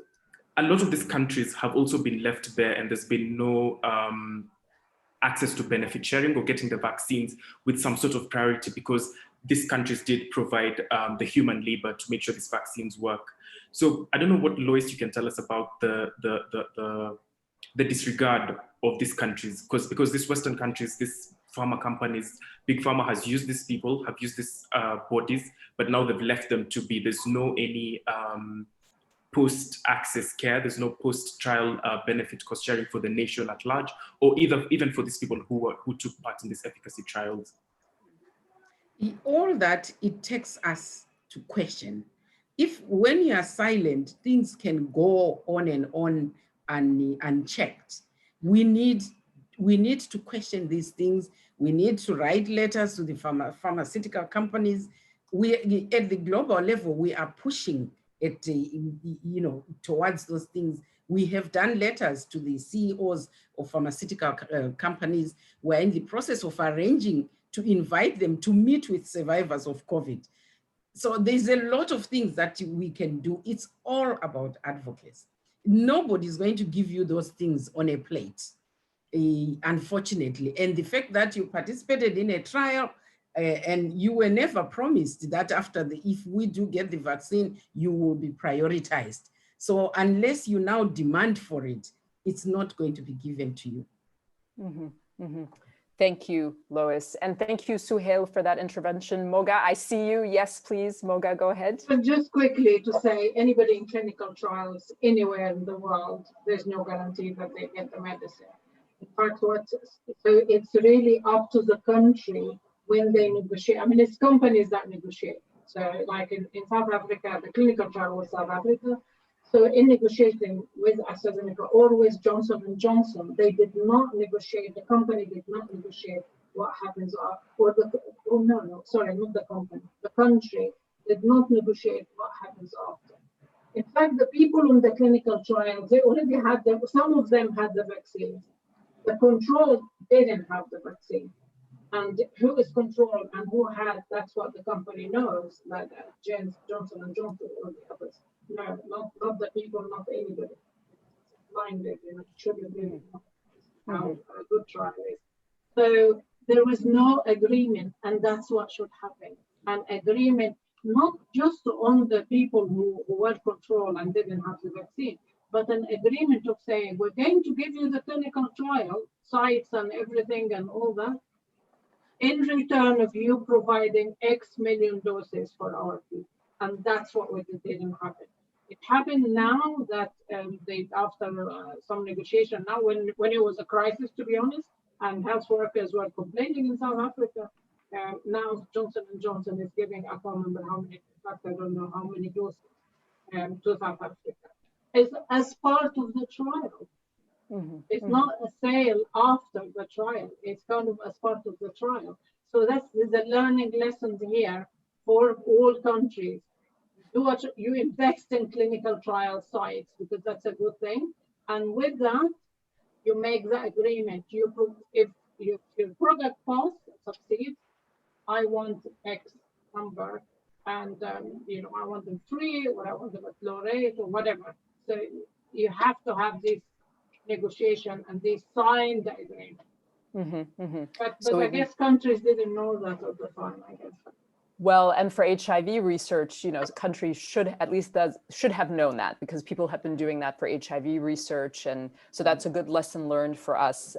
a lot of these countries have also been left bare, and there's been no access to benefit sharing or getting the vaccines with some sort of priority, because these countries did provide the human labor to make sure these vaccines work. So I don't know what, Lois, you can tell us about the disregard of these countries, because these Western countries, these pharma companies, big pharma has used these people, have used these bodies, but now they've left them to be, there's no any post-access care, there's no post-trial benefit cost sharing for the nation at large, or even for these people who took part in these efficacy trials. All that, it takes us to question. If when you are silent, things can go on and on unchecked. We need to question these things. We need to write letters to the pharmaceutical companies. We at the global level, we are pushing it, towards those things. We have done letters to the CEOs of pharmaceutical companies. We're in the process of arranging to invite them to meet with survivors of COVID. So there's a lot of things that we can do. It's all about advocacy. Nobody's going to give you those things on a plate, unfortunately. And the fact that you participated in a trial and you were never promised that if we do get the vaccine, you will be prioritized. So unless you now demand for it, it's not going to be given to you. Mm-hmm, mm-hmm. Thank you, Lois. And thank you, Suhail, for that intervention. Mohga, I see you. Yes, please, Mohga, go ahead. But just quickly to say, anybody in clinical trials anywhere in the world, there's no guarantee that they get the medicine. In fact, so it's really up to the country when they negotiate. I mean, it's companies that negotiate. So like in South Africa, the clinical trial was South Africa. So in negotiating with AstraZeneca or with Johnson & Johnson, they did not negotiate, the company did not negotiate what happens after, not the company. The country did not negotiate what happens after. In fact, the people in the clinical trials, they already had them, some of them had the vaccines. The control didn't have the vaccine. And who is controlled and who had, that's what the company knows, like Johnson & Johnson or the others. No, not the people, not anybody. Blinded, shouldn't be how a good trial is. So there was no agreement, and that's what should happen. An agreement, not just on the people who were controlled and didn't have the vaccine, but an agreement of saying, we're going to give you the clinical trial, sites and everything and all that, in return of you providing X million doses for our people. And that's what didn't happen. It happened now that after some negotiation, now when it was a crisis, to be honest, and health workers were complaining in South Africa, now Johnson & Johnson is giving, I can't remember how many, in fact, I don't know how many doses to South Africa. It's as part of the trial. Mm-hmm. It's not a sale after the trial. It's kind of as part of the trial. So there's a learning lesson here for all countries. You invest in clinical trial sites because that's a good thing. And with that, you make the agreement. If your product succeeds, I want X number, and I want them free, or I want them at low rate, or whatever. So you have to have this negotiation, and they signed the agreement. Mm-hmm, mm-hmm. But so I guess countries didn't know that at the time, I guess. Well, and for HIV research, countries should have known that, because people have been doing that for HIV research. And so that's a good lesson learned for us.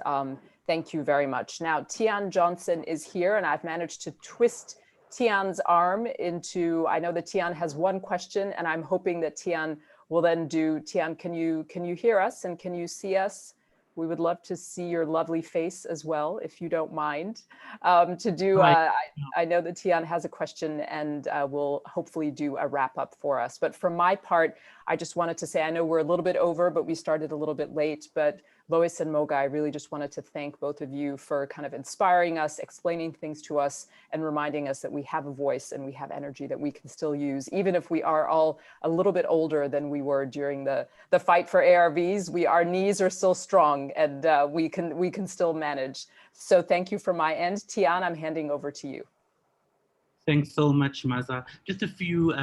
Thank you very much. Now, Tian Johnson is here, and I've managed to twist Tian's arm into, I know that Tian has one question, and I'm hoping that Tian will then do, Tian, can you hear us and can you see us? We would love to see your lovely face as well, if you don't mind. I know that Tian has a question, and will hopefully do a wrap up for us. But for my part, I just wanted to say, I know we're a little bit over, but we started a little bit late, but Lois and Mohga, I really just wanted to thank both of you for kind of inspiring us, explaining things to us, and reminding us that we have a voice and we have energy that we can still use, even if we are all a little bit older than we were during the fight for ARVs. Our knees are still strong, and we can still manage. So thank you from my end. Tian, I'm handing over to you. Thanks so much, Maza. Just a few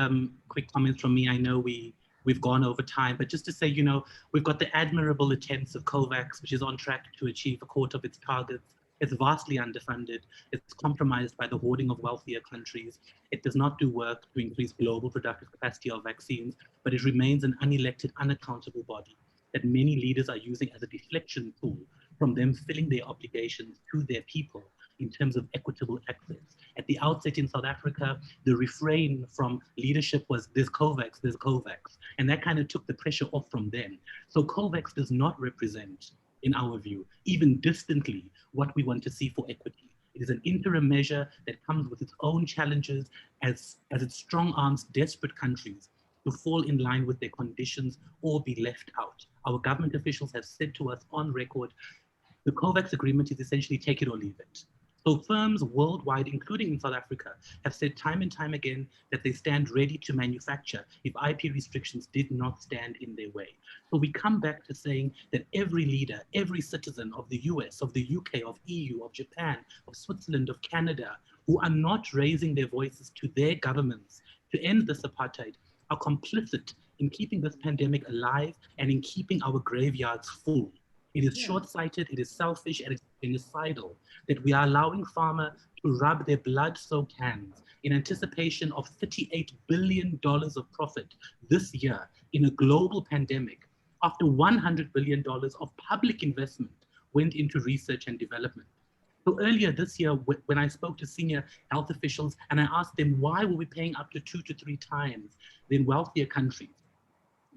quick comments from me. I know we've gone over time, but just to say, you know, we've got the admirable attempts of COVAX, which is on track to achieve a quarter of its targets. It's vastly underfunded. It's compromised by the hoarding of wealthier countries. It does not do work to increase global productive capacity of vaccines, but it remains an unelected, unaccountable body that many leaders are using as a deflection tool from them filling their obligations to their people in terms of equitable access. At the outset in South Africa, the refrain from leadership was there's COVAX, and that kind of took the pressure off from them. So COVAX does not represent, in our view, even distantly, what we want to see for equity. It is an interim measure that comes with its own challenges as it strong arms desperate countries to fall in line with their conditions or be left out. Our government officials have said to us on record, the COVAX agreement is essentially take it or leave it. So firms worldwide, including in South Africa, have said time and time again that they stand ready to manufacture if IP restrictions did not stand in their way. So we come back to saying that every leader, every citizen of the US, of the UK, of EU, of Japan, of Switzerland, of Canada, who are not raising their voices to their governments to end this apartheid, are complicit in keeping this pandemic alive and in keeping our graveyards full. It is short-sighted, it is selfish, and it's genocidal that we are allowing pharma to rub their blood-soaked hands in anticipation of $38 billion of profit this year in a global pandemic, after $100 billion of public investment went into research and development. So earlier this year, when I spoke to senior health officials and I asked them why were we paying up to 2 to 3 times than wealthier countries,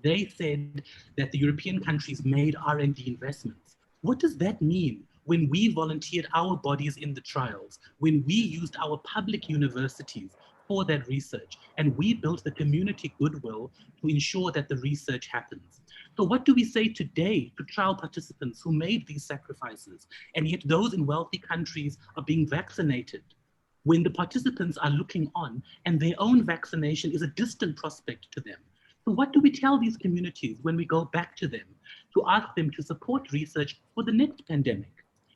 they said that the European countries made R&D investments. What does that mean when we volunteered our bodies in the trials, when we used our public universities for that research, and we built the community goodwill to ensure that the research happens? So what do we say today to trial participants who made these sacrifices, and yet those in wealthy countries are being vaccinated, when the participants are looking on and their own vaccination is a distant prospect to them? So what do we tell these communities when we go back to them to ask them to support research for the next pandemic?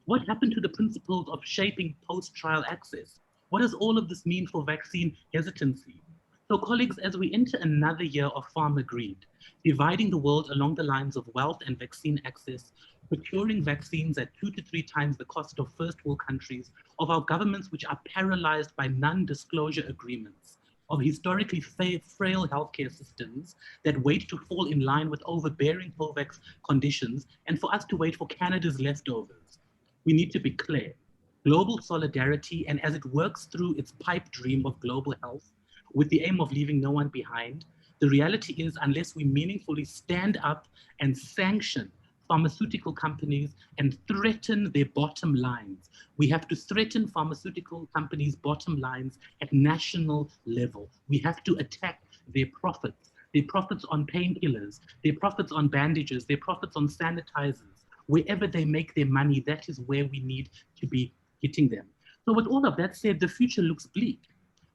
What happened to the principles of shaping post-trial access? What does all of this mean for vaccine hesitancy? So colleagues, as we enter another year of pharma greed, dividing the world along the lines of wealth and vaccine access, procuring vaccines at 2 to 3 times the cost of first world countries, of our governments which are paralyzed by non-disclosure agreements, of historically frail healthcare systems that wait to fall in line with overbearing COVAX conditions, and for us to wait for Canada's leftovers. We need to be clear. Global solidarity, and as it works through its pipe dream of global health, with the aim of leaving no one behind, the reality is unless we meaningfully stand up and sanction pharmaceutical companies and threaten their bottom lines. We have to threaten pharmaceutical companies' bottom lines at national level. We have to attack their profits on painkillers, their profits on bandages, their profits on sanitizers. Wherever they make their money, that is where we need to be hitting them. So with all of that said, the future looks bleak,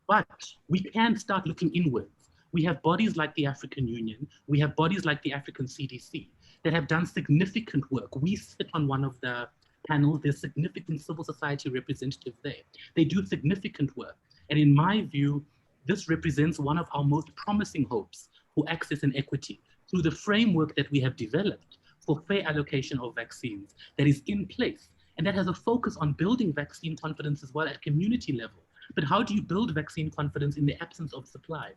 but we can start looking inwards. We have bodies like the African Union, we have bodies like the African CDC that have done significant work. We sit on one of the panels, there's significant civil society representatives there. They do significant work. And in my view, this represents one of our most promising hopes for access and equity through the framework that we have developed for fair allocation of vaccines that is in place. And that has a focus on building vaccine confidence as well at community level. But how do you build vaccine confidence in the absence of supply?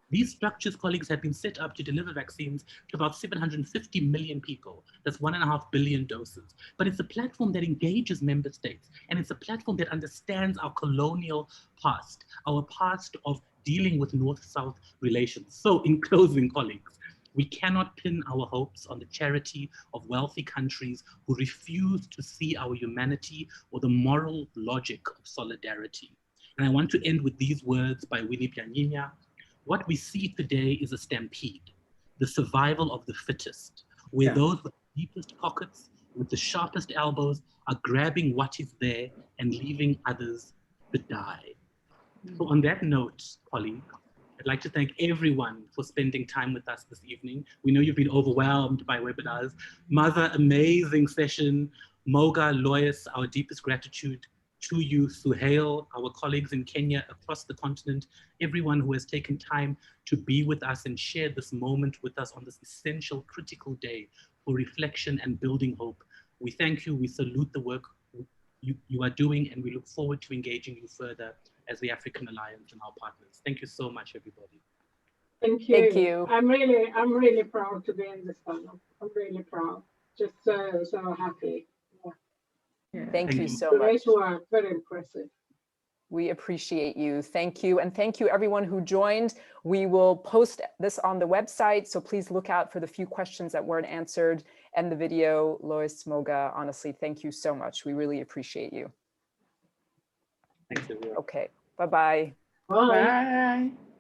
These structures, colleagues, have been set up to deliver vaccines to about 750 million people. That's 1.5 billion doses. But it's a platform that engages member states, and it's a platform that understands our colonial past, our past of dealing with North-South relations. So in closing, colleagues, we cannot pin our hopes on the charity of wealthy countries who refuse to see our humanity or the moral logic of solidarity. And I want to end with these words by Winnie Byanyima. What we see today is a stampede, the survival of the fittest, where those with the deepest pockets with the sharpest elbows are grabbing what is there and leaving others to die. So on that note, colleagues, I'd like to thank everyone for spending time with us this evening. We know you've been overwhelmed by webinars. Mother, amazing session. Mohga, Lois, our deepest gratitude to you. Suhail, our colleagues in Kenya, across the continent, everyone who has taken time to be with us and share this moment with us on this essential, critical day for reflection and building hope. We thank you, we salute the work you are doing, and we look forward to engaging you further as the African Alliance and our partners. Thank you so much, everybody. Thank you. Thank you. I'm really proud to be in this panel. I'm really proud. Just so happy. Yeah. Thank you so much. Great work, very impressive. We appreciate you. Thank you. And thank you everyone who joined. We will post this on the website, so please look out for the few questions that weren't answered and the video. Lois, Mohga, honestly, thank you so much. We really appreciate you. Thanks, everyone. Okay, bye-bye. Bye. Bye.